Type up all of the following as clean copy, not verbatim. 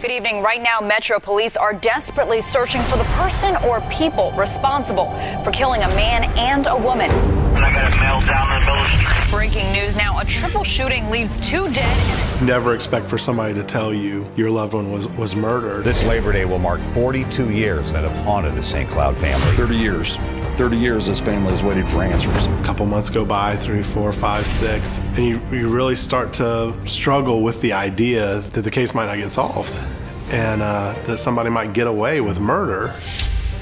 Good evening. Right now, Metro Police are desperately searching for the person or people responsible for killing a man and a woman. I got a male down in the middle of the street. Breaking news now, a triple shooting leaves 2 dead. Never expect for somebody to tell you your loved one was murdered. This Labor Day will mark 42 years that have haunted the St. Cloud family. 30 years. 30 years this family has waited for answers. A couple months go by, 3, 4, 5, 6, and you really start to struggle with the idea that the case might not get solved and that somebody might get away with murder.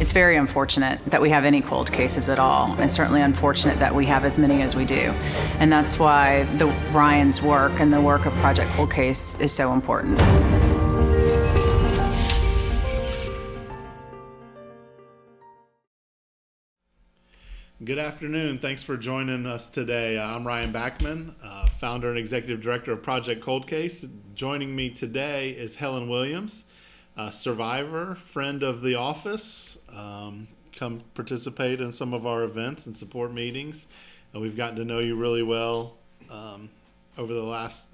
It's very unfortunate that we have any cold cases at all, and certainly unfortunate that we have as many as we do. And that's why Ryan's work and the work of Project Cold Case is so important. Good afternoon. Thanks for joining us today. I'm Ryan Backman, founder and executive director of Project Cold Case. Joining me today is Helen Williams, a survivor, friend of the office, come participate in some of our events and support meetings. And we've gotten to know you really well over the last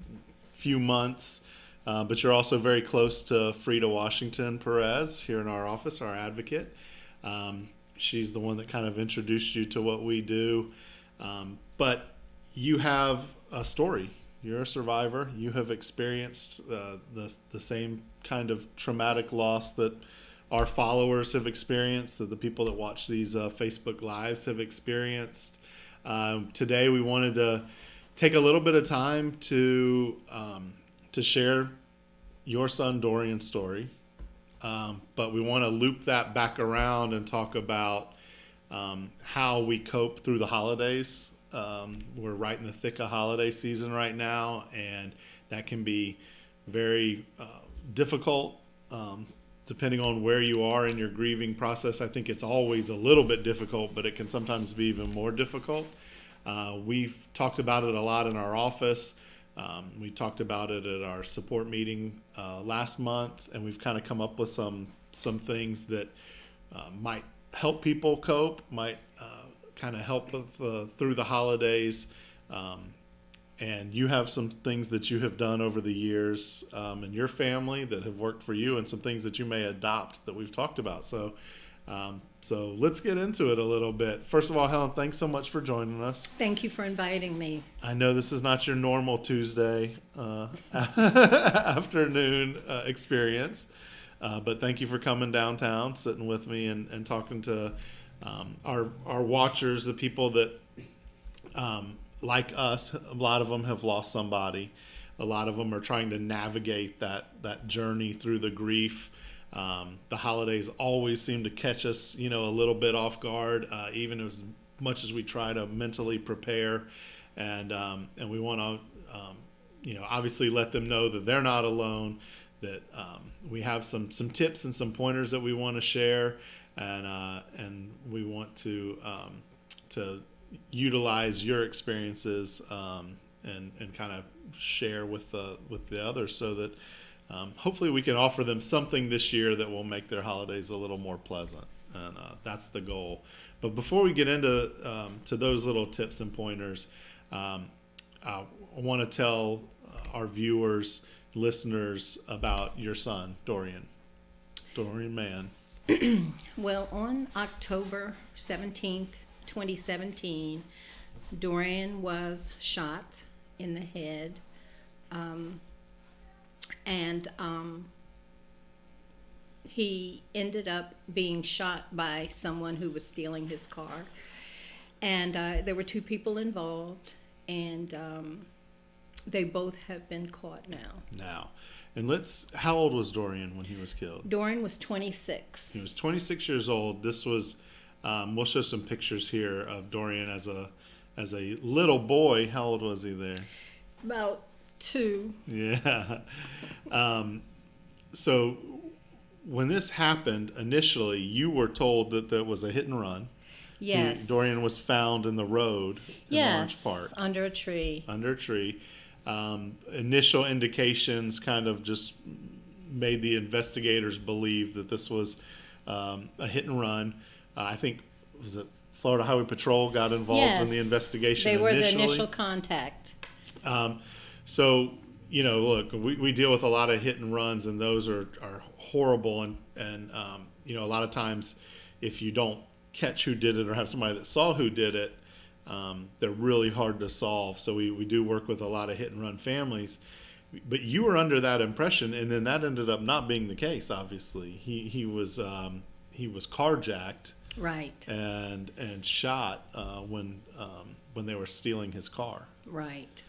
few months. But you're also very close to Frida Washington Perez here in our office, our advocate. She's the one that kind of introduced you to what we do. But you have a story. You're a survivor. You have experienced the same kind of traumatic loss that our followers have experienced, that the people that watch these Facebook Lives have experienced. Today we wanted to take a little bit of time to share your son Dorian's story. But we want to loop that back around and talk about how we cope through the holidays. We're right in the thick of holiday season right now, and that can be very difficult depending on where you are in your grieving process. I think it's always a little bit difficult, but it can sometimes be even more difficult. We've talked about it a lot in our office. We talked about it at our support meeting last month, and we've kind of come up with some things that might help people cope, might kind of help with, through the holidays. And you have some things that you have done over the years in your family that have worked for you, and some things that you may adopt that we've talked about. So let's get into it a little bit. First of all, Helen, thanks so much for joining us. Thank you for inviting me. I know this is not your normal Tuesday afternoon experience, but thank you for coming downtown, sitting with me, and talking to our watchers, the people that, like us, a lot of them have lost somebody. A lot of them are trying to navigate that journey through the grief. The holidays always seem to catch us, a little bit off guard, even as much as we try to mentally prepare. And we want to, obviously let them know that they're not alone, that we have some tips and some pointers that we want to share. And we want to utilize your experiences and kind of share with the others, so that hopefully we can offer them something this year that will make their holidays a little more pleasant, and that's the goal. But before we get into to those little tips and pointers, I want to tell our viewers, listeners, about your son, Dorian Mann. Well, on October 17th, 2017, Dorian was shot in the head. And he ended up being shot by someone who was stealing his car. And there were 2 people involved, and they both have been caught now. And how old was Dorian when he was killed? Dorian was 26. He was 26 years old. This was, we'll show some pictures here of Dorian as a little boy. How old was he there? About 2. Yeah. So when this happened, initially, you were told that there was a hit and run. Yes. Dorian was found in the road in Orange Park. Under a tree. Initial indications kind of just made the investigators believe that this was a hit and run. I think, was it Florida Highway Patrol got involved in the investigation initially? They were the initial contact. So look, we deal with a lot of hit and runs, and those are horrible. And a lot of times if you don't catch who did it or have somebody that saw who did it, they're really hard to solve. So we do work with a lot of hit and run families. But you were under that impression, and then that ended up not being the case. Obviously, he was carjacked, Right. and shot when they were stealing his car. Right.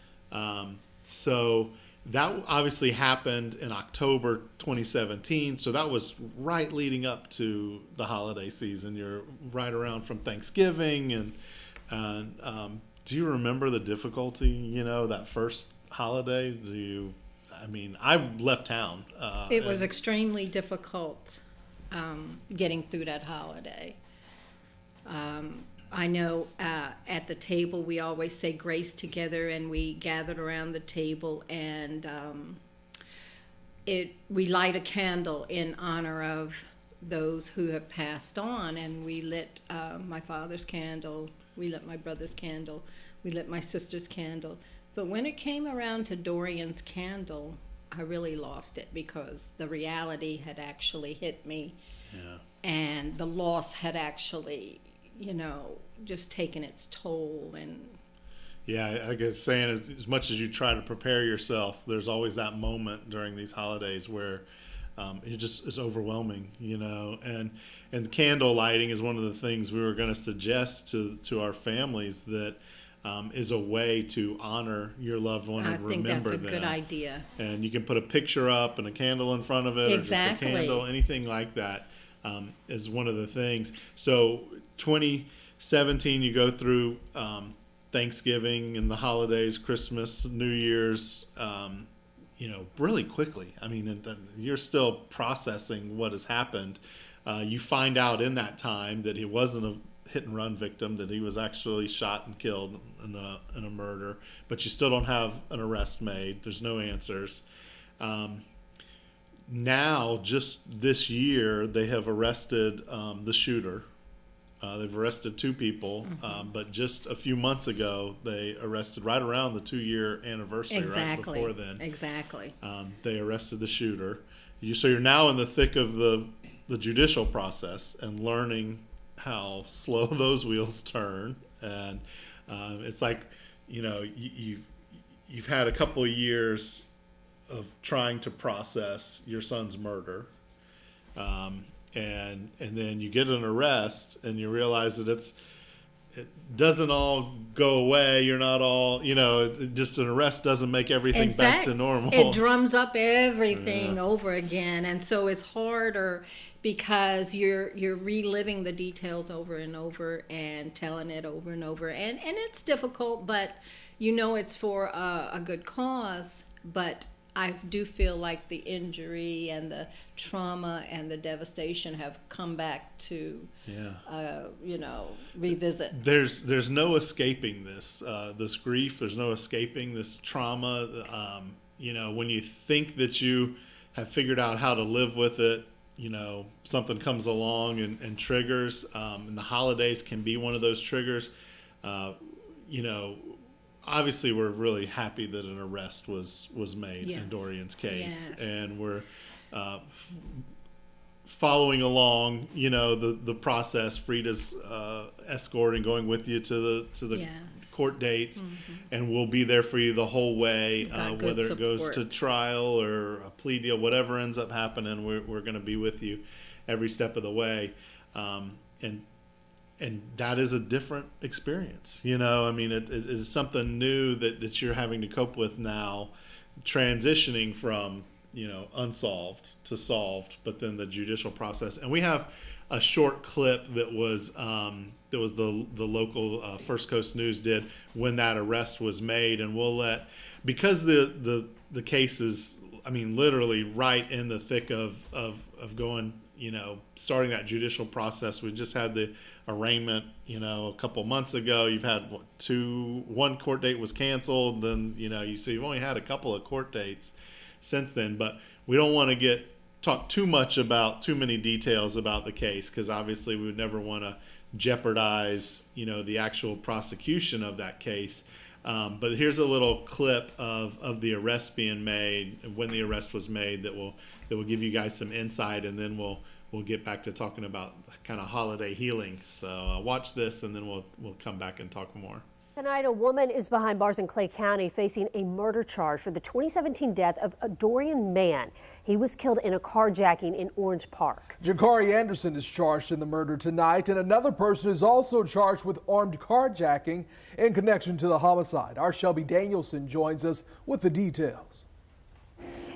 So that obviously happened in October 2017. So that was right leading up to the holiday season. You're right around from Thanksgiving, and do you remember the difficulty? That first holiday. I left town. It was extremely difficult getting through that holiday. I know at the table we always say grace together, and we gathered around the table, and we light a candle in honor of those who have passed on, and we lit my father's candle, we lit my brother's candle, we lit my sister's candle. But when it came around to Dorian's candle, I really lost it, because the reality had actually hit me. Yeah. And the loss had actually, just taken its toll. And yeah, I guess saying as much as you try to prepare yourself, there's always that moment during these holidays where it's overwhelming, and the candle lighting is one of the things we were going to suggest to our families that is a way to honor your loved one and remember them. I think that's a good idea. And you can put a picture up and a candle in front of it, Exactly. or just a candle, anything like that is one of the things. So 2017, you go through Thanksgiving and the holidays, Christmas, New Year's, really quickly. You're still processing what has happened. You find out in that time that he wasn't a hit and run victim, that he was actually shot and killed in a murder, but you still don't have an arrest made. There's no answers. Now, just this year, they have arrested the shooter. They've arrested 2 people, but just a few months ago, they arrested, right around the 2-year anniversary, Exactly. right before then. Exactly. They arrested the shooter. So you're now in the thick of the judicial process and learning how slow those wheels turn. And it's like, you've had a couple of years of trying to process your son's murder. And then you get an arrest and you realize that it doesn't all go away. You're not all, just an arrest doesn't make everything back to normal. It drums up everything over again. And so it's harder because you're reliving the details over and over and telling it over and over. And it's difficult, but it's for a good cause. But I do feel like the injury and the trauma and the devastation have come back to, revisit. There's no escaping this grief. There's no escaping this trauma. When you think that you have figured out how to live with it, something comes along and triggers. And the holidays can be one of those triggers. Obviously, we're really happy that an arrest was made in Dorian's case, and we're following along. The process. Frida's escorting, going with you to the court dates, and we'll be there for you the whole way. Whether it goes to trial or a plea deal, whatever ends up happening, we're going to be with you every step of the way, and that is a different experience. It is something new that you're having to cope with now, transitioning from, unsolved to solved, but then the judicial process. And we have a short clip that was the local First Coast News did when that arrest was made. And we'll because the case is, literally right in the thick of going, starting that judicial process. We just had the arraignment, a couple months ago. You've had one court date was canceled. Then, you've only had a couple of court dates since then, but we don't want to talk too much about too many details about the case, because obviously we would never want to jeopardize, the actual prosecution of that case. But here's a little clip of the arrest being made, when the arrest was made, that will give you guys some insight, and then we'll get back to talking about kind of holiday healing. So watch this, and then we'll come back and talk more. Tonight, a woman is behind bars in Clay County facing a murder charge for the 2017 death of a Dorian man. He was killed in a carjacking in Orange Park. Jakari Anderson is charged in the murder tonight, and another person is also charged with armed carjacking in connection to the homicide. Our Shelby Danielson joins us with the details.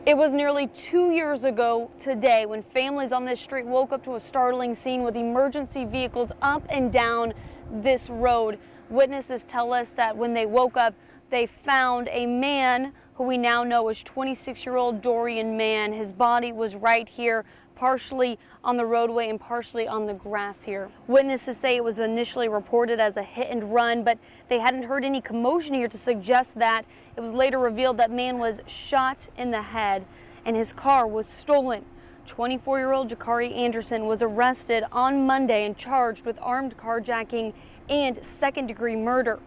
It was nearly 2 years ago today when families on this street woke up to a startling scene with emergency vehicles up and down this road. Witnesses tell us that when they woke up, they found a man who we now know is 26-year-old Dorian man. His body was right here, partially on the roadway and partially on the grass here. Witnesses say it was initially reported as a hit and run, but they hadn't heard any commotion here to suggest that. It was later revealed that man was shot in the head and his car was stolen. 24-year-old Jakari Anderson was arrested on Monday and charged with armed carjacking and second-degree murder.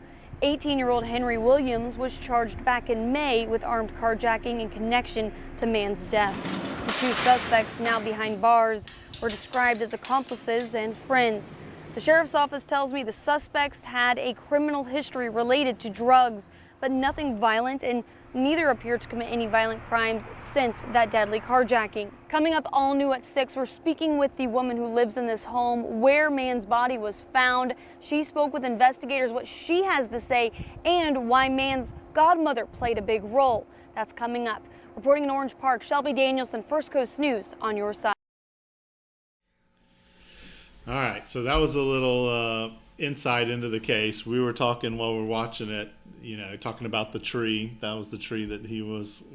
18-year-old Henry Williams was charged back in May with armed carjacking in connection to man's death. The two suspects, now behind bars, were described as accomplices and friends. The sheriff's office tells me the suspects had a criminal history related to drugs, but nothing violent, and neither appeared to commit any violent crimes since that deadly carjacking. Coming up all new at 6, we're speaking with the woman who lives in this home where man's body was found. She spoke with investigators what she has to say and why man's godmother played a big role. That's coming up. Reporting in Orange Park, Shelby Danielson, First Coast News, on your side. All right, so that was a little insight into the case. We were talking while we were watching it, talking about the tree. That was the tree that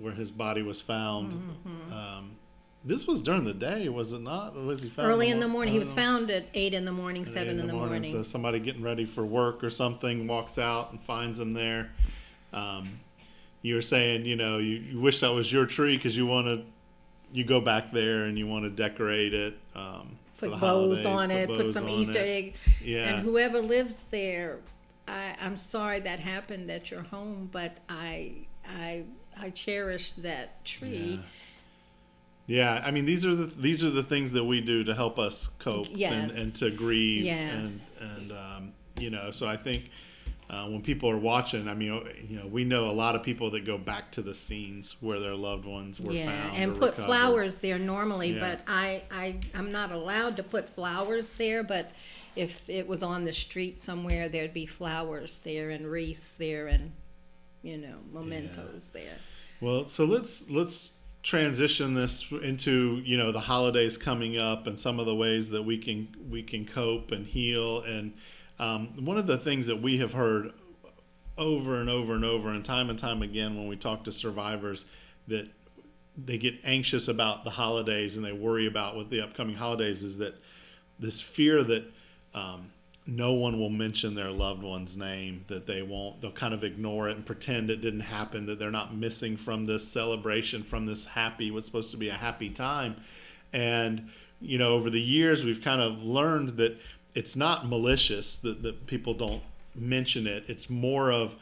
where his body was found. Mm-hmm. This was during the day, was it not? Or was he found early in the morning? He was found at 8 in the morning, 7 in the morning. So somebody getting ready for work or something walks out and finds him there. You were saying, you wish that was your tree because you go back there and you want to decorate it. Put bows on it, put some Easter egg. Yeah. And whoever lives there, I'm sorry that happened at your home, but I cherish that tree. Yeah, I mean these are the things that we do to help us cope yes. and to grieve. Yes. And so I think when people are watching, I mean, we know a lot of people that go back to the scenes where their loved ones were found and or put recovered. Flowers there normally, but I'm not allowed to put flowers there, but if it was on the street somewhere, there'd be flowers there and wreaths there and mementos there. Well, so let's transition this into the holidays coming up and some of the ways that we can cope and heal. And one of the things that we have heard over and over and over and time again when we talk to survivors, that they get anxious about the holidays and they worry about what the upcoming holidays is, that this fear that no one will mention their loved one's name, that they'll kind of ignore it and pretend it didn't happen, that they're not missing from this celebration, from this what's supposed to be a happy time. And over the years we've kind of learned that it's not malicious that people don't mention it. It's more of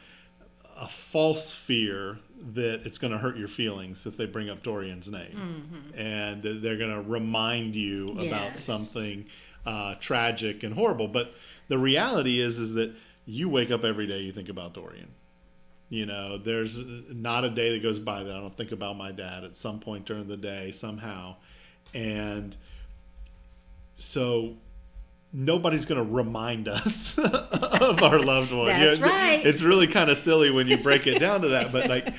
a false fear that it's going to hurt your feelings if they bring up Dorian's name. Mm-hmm. And they're going to remind you about something tragic and horrible. But the reality is that you wake up every day, you think about Dorian. There's not a day that goes by that I don't think about my dad at some point during the day somehow. And so nobody's going to remind us of our loved one. That's right. It's really kind of silly when you break it down to that, but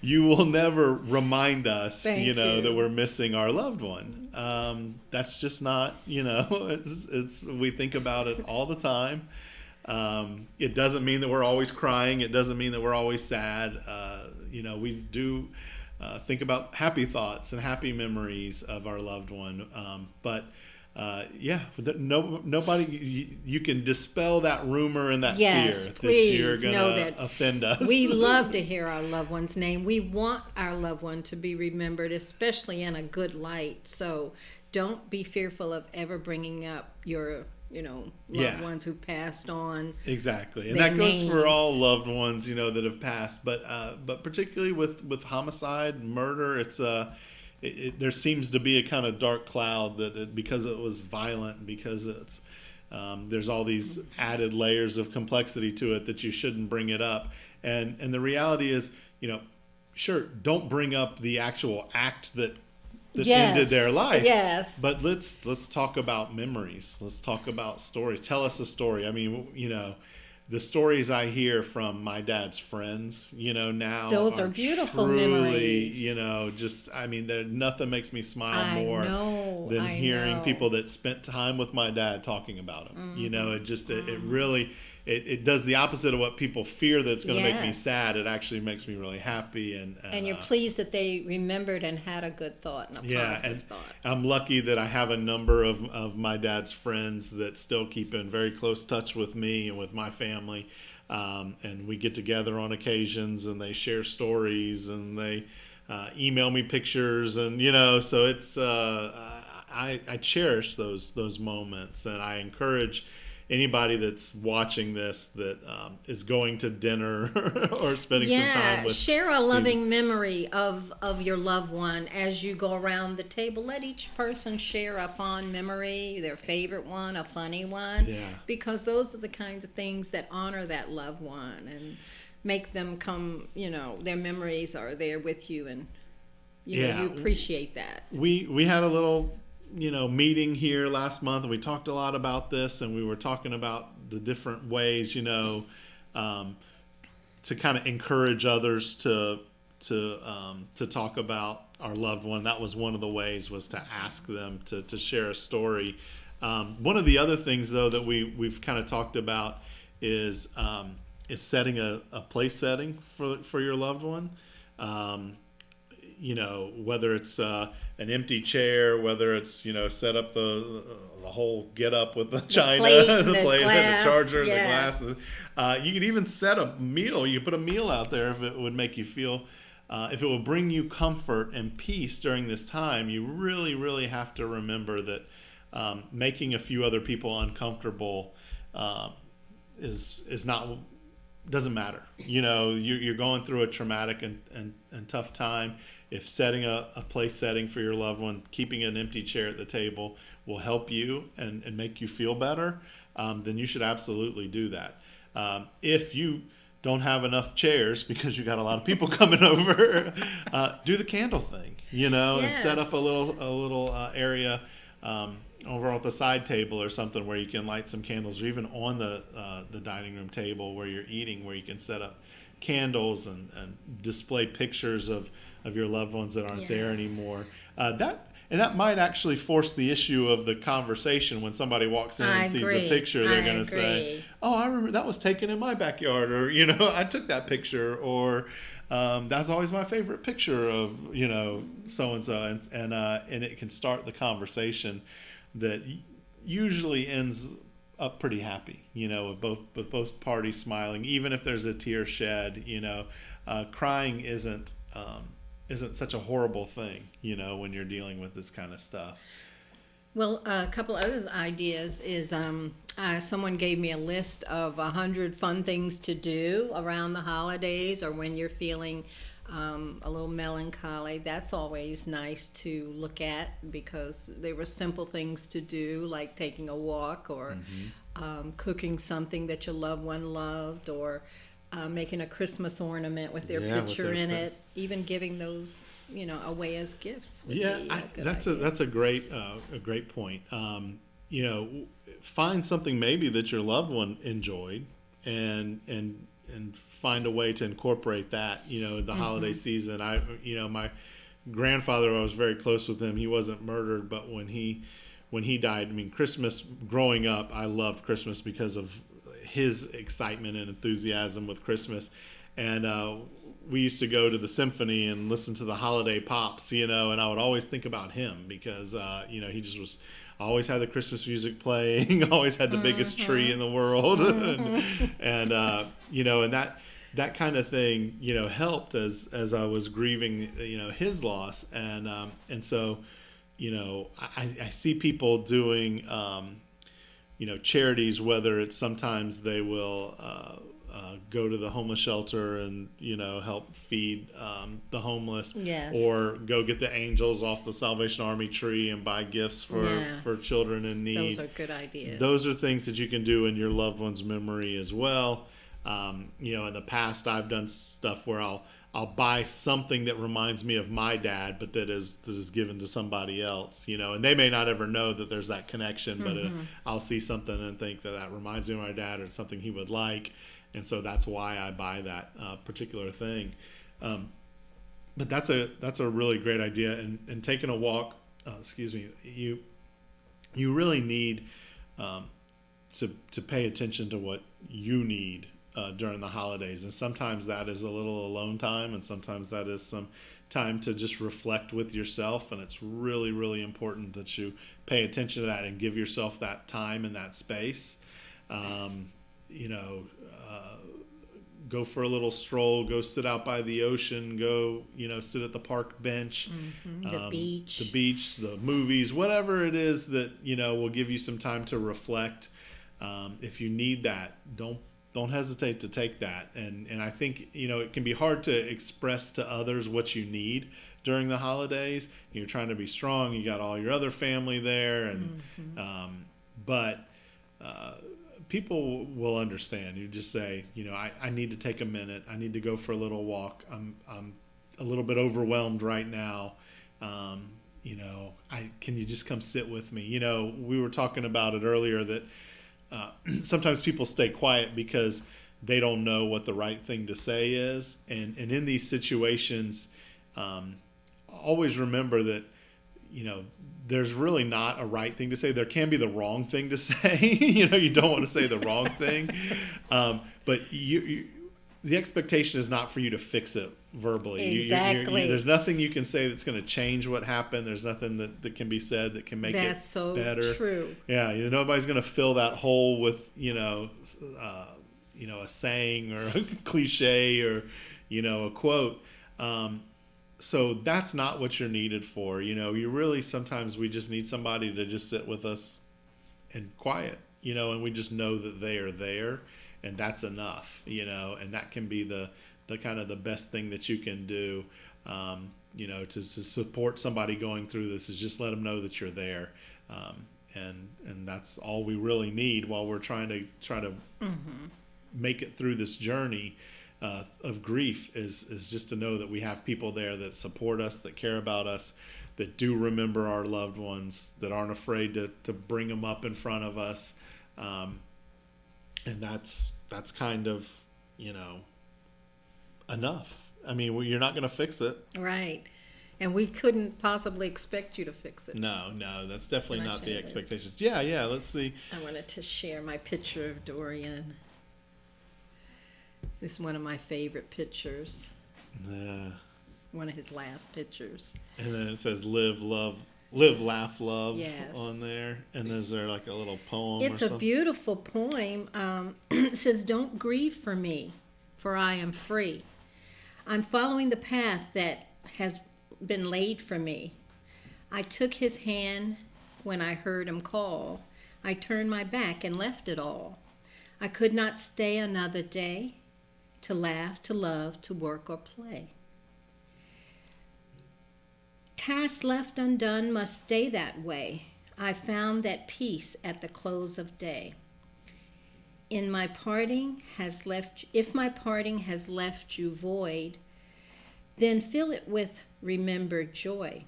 you will never remind us, that we're missing our loved one. That's just not, it's we think about it all the time. It doesn't mean that we're always crying. It doesn't mean that we're always sad. We do think about happy thoughts and happy memories of our loved one. Nobody. You can dispel that rumor and that fear that you're going to offend us. We love to hear our loved one's name. We want our loved one to be remembered, especially in a good light. So don't be fearful of ever bringing up your loved ones who passed on. Exactly, and their that goes names. for all loved ones, that have passed. But particularly with homicide, murder, it's there seems to be a kind of dark cloud that because it was violent, because it's there's all these added layers of complexity to it that you shouldn't bring it up. And the reality is, sure, don't bring up the actual act that ended their life. Yes. But let's talk about memories. Let's talk about stories. Tell us a story. I mean, the stories I hear from my dad's friends, now those are beautiful truly, memories. nothing makes me smile more than hearing people that spent time with my dad talking about him. Mm-hmm. It really it does the opposite of what people fear that it's going to make me sad. It actually makes me really happy, and you're pleased that they remembered and had a good thought and a positive thought. I'm lucky that I have a number of my dad's friends that still keep in very close touch with me and with my family, and we get together on occasions and they share stories and they email me pictures, and so it's I cherish those moments, and I encourage anybody that's watching this that is going to dinner or spending some time with. Share a loving memory of your loved one as you go around the table. Let each person share a fond memory, their favorite one, a funny one, because those are the kinds of things that honor that loved one and make them come, their memories are there with you, and you appreciate that. We had a little meeting here last month, and we talked a lot about this, and we were talking about the different ways, to kind of encourage others to talk about our loved one. That was one of the ways, was to ask them to share a story. One of the other things, though, that we've kind of talked about is setting a place setting for your loved one. Whether it's an empty chair, whether it's set up the whole get up with the china, the plate, glass, the charger, yes. the glass. You could even set a meal. You put a meal out there if it would make you feel, if it will bring you comfort and peace during this time. You really, really have to remember that making a few other people uncomfortable is not. Doesn't matter. You're going through a traumatic and tough time. If setting a place setting for your loved one, keeping an empty chair at the table will help you and make you feel better, then you should absolutely do that. If you don't have enough chairs because you got a lot of people coming over, do the candle thing, and set up a little area over at the side table or something where you can light some candles, or even on the dining room table where you're eating, where you can set up candles and display pictures of your loved ones that aren't there anymore. That might actually force the issue of the conversation. When somebody walks in and sees a picture, they're going to say, "Oh, I remember that was taken in my backyard," or I took that picture, or that's always my favorite picture of so and so, and it can start the conversation that usually ends up pretty happy, with both parties smiling, even if there's a tear shed. Crying isn't such a horrible thing, when you're dealing with this kind of stuff. Well, a couple other ideas is someone gave me a list of 100 fun things to do around the holidays, or when you're feeling a little melancholy. That's always nice to look at, because they were simple things to do, like taking a walk, or cooking something that your loved one loved, or making a Christmas ornament with their picture in it. Even giving those away as gifts would be a good idea. That's a great point. Find something maybe that your loved one enjoyed, and find a way to incorporate that, the holiday season. My grandfather, I was very close with him. He wasn't murdered, but when he died, Christmas, growing up, I loved Christmas because of his excitement and enthusiasm with Christmas. And we used to go to the symphony and listen to the holiday pops, and I would always think about him, because he just was always had the Christmas music playing, always had the biggest tree in the world, and that kind of thing, helped as I was grieving, his loss, and so, I see people doing charities, whether it's sometimes they will go to the homeless shelter and help feed the homeless, Yes. or go get the angels off the Salvation Army tree and buy gifts for children in need. Those are good ideas. Those are things that you can do in your loved one's memory as well. In the past, I've done stuff where I'll buy something that reminds me of my dad, but that is given to somebody else, and they may not ever know that there's that connection, but I'll see something and think that reminds me of my dad, or it's something he would like. And so that's why I buy that particular thing. But that's a really great idea. And taking a walk, you really need to pay attention to what you need during the holidays. And sometimes that is a little alone time, and sometimes that is some time to just reflect with yourself. And it's really, really important that you pay attention to that and give yourself that time and that space. Go for a little stroll, go sit out by the ocean, go, sit at the park bench, The beach, the movies, whatever it is that, will give you some time to reflect. If you need that, don't hesitate to take that. And I think, it can be hard to express to others what you need during the holidays. You're trying to be strong. You got all your other family there, and but people will understand. You just say, I need to take a minute. I need to go for a little walk. I'm a little bit overwhelmed right now. Can you just come sit with me? We were talking about it earlier that sometimes people stay quiet because they don't know what the right thing to say is. And in these situations, always remember that, there's really not a right thing to say. There can be the wrong thing to say. You don't want to say the wrong thing. But the expectation is not for you to fix it verbally. Exactly. There's nothing you can say that's going to change what happened. There's nothing that can be said that can make it better. That's so true. Yeah, nobody's going to fill that hole with, a saying or a cliche or, a quote. So that's not what you're needed for. You really, sometimes we just need somebody to just sit with us and quiet, and we just know that they are there, and that's enough, and that can be the kind of the best thing that you can do, to support somebody going through this, is just let them know that you're there. And that's all we really need while we're trying to make it through this journey of grief, is just to know that we have people there that support us, that care about us, that do remember our loved ones, that aren't afraid to bring them up in front of us. And that's kind of, enough. I mean, you're not going to fix it. Right. And we couldn't possibly expect you to fix it. No, that's definitely not the expectation. This? Yeah, let's see. I wanted to share my picture of Dorian. This is one of my favorite pictures. One of his last pictures. And then it says live, laugh, love yes. on there. And is there like a little poem It's or something? a beautiful poem. It says, "Don't grieve for me, for I am free. I'm following the path that has been laid for me. I took his hand when I heard him call. I turned my back and left it all. I could not stay another day to laugh, to love, to work or play. Tasks left undone must stay that way. I found that peace at the close of day. If my parting has left you void, then fill it with remembered joy.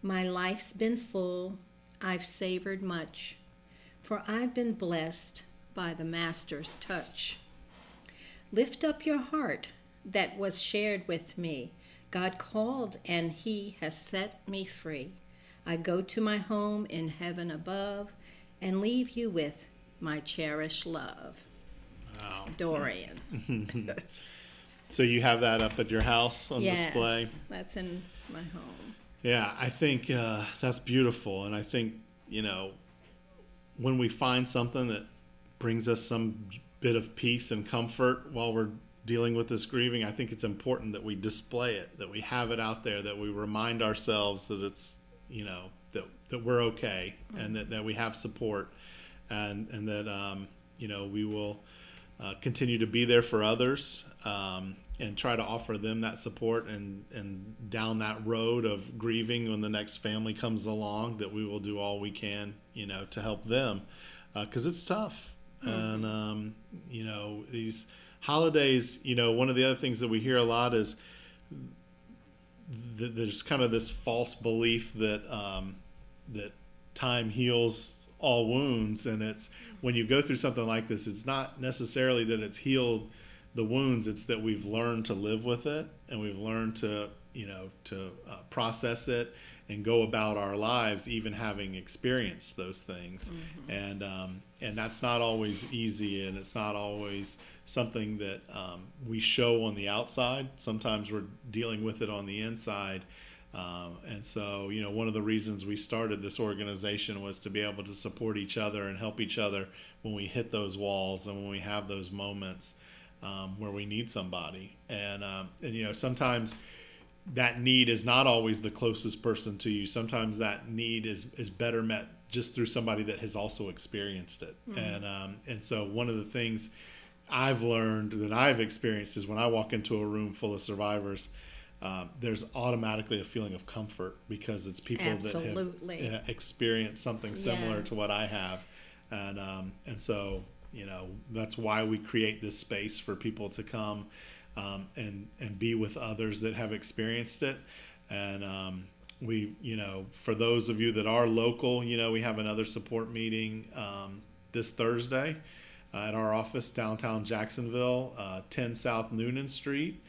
My life's been full, I've savored much, for I've been blessed by the Master's touch. Lift up your heart that was shared with me. God called and he has set me free. I go to my home in heaven above and leave you with my cherished love." Wow. Dorian. So you have that up at your house on display? Yes, that's in my home. Yeah, I think that's beautiful. And I think, when we find something that brings us some bit of peace and comfort while we're dealing with this grieving, I think it's important that we display it, that we have it out there, that we remind ourselves that it's, that we're okay, and that we have support. and that we will continue to be there for others, and try to offer them that support, and down that road of grieving when the next family comes along, that we will do all we can, to help them, because it's tough. And these holidays, one of the other things that we hear a lot is there's kind of this false belief that that time heals all wounds, and it's when you go through something like this, it's not necessarily that it's healed the wounds, it's that we've learned to live with it, and we've learned to process it and go about our lives even having experienced those things. And that's not always easy, and it's not always something that we show on the outside. Sometimes we're dealing with it on the inside. And so, one of the reasons we started this organization was to be able to support each other and help each other when we hit those walls and when we have those moments where we need somebody. And sometimes that need is not always the closest person to you. Sometimes that need is better met just through somebody that has also experienced it. And so one of the things I've learned that I've experienced is when I walk into a room full of survivors, there's automatically a feeling of comfort, because it's people that have experienced something similar to what I have. And so, that's why we create this space for people to come and be with others that have experienced it. And we, for those of you that are local, we have another support meeting this Thursday at our office downtown Jacksonville, 10 South Noonan Street.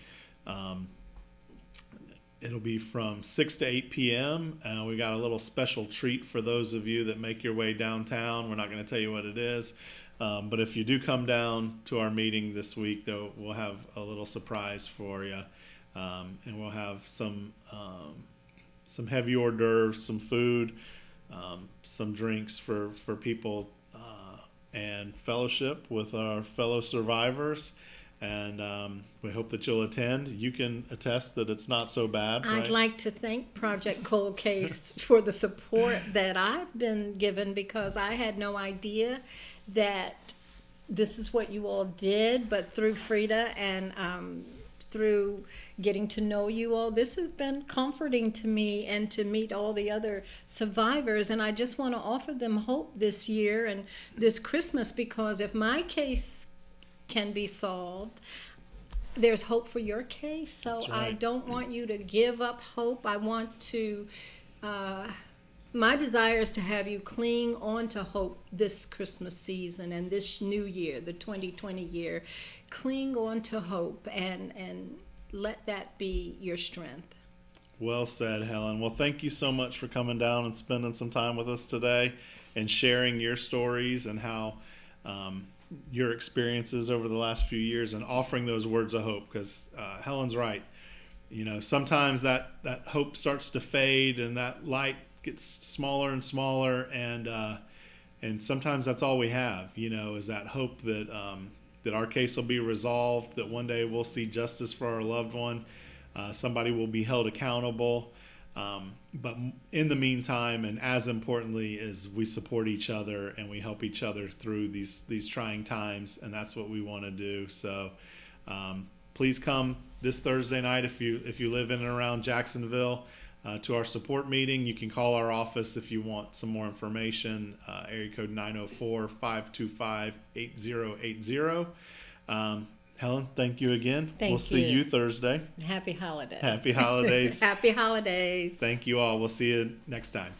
It'll be from 6 to 8 p.m. We got a little special treat for those of you that make your way downtown. We're not going to tell you what it is. But if you do come down to our meeting this week, though, we'll have a little surprise for you. And we'll have some heavy hors d'oeuvres, some food, some drinks for people, and fellowship with our fellow survivors. And we hope that you'll attend. You can attest that it's not so bad. I'd like to thank Project Cold Case for the support that I've been given, because I had no idea that this is what you all did. But through Frida and through getting to know you all, this has been comforting to me, and to meet all the other survivors. And I just want to offer them hope this year and this Christmas, because if my case can be solved, there's hope for your case. So I don't want you to give up hope. I want to my desire is to have you cling on to hope this Christmas season and this new year, the 2020 year. Cling on to hope and let that be your strength. Well said, Helen. Well, thank you so much for coming down and spending some time with us today and sharing your stories and how your experiences over the last few years, and offering those words of hope, because Helen's right. Sometimes that hope starts to fade and that light gets smaller and smaller, and sometimes that's all we have, is that hope that that our case will be resolved, that one day we'll see justice for our loved one, somebody will be held accountable. But in the meantime, and as importantly, is we support each other and we help each other through these trying times, and that's what we want to do. So please come this Thursday night if you live in and around Jacksonville to our support meeting. You can call our office if you want some more information, area code 904-525-8080. Helen, thank you again. We'll see you Thursday. Happy holidays. Happy holidays. Happy holidays. Thank you all. We'll see you next time.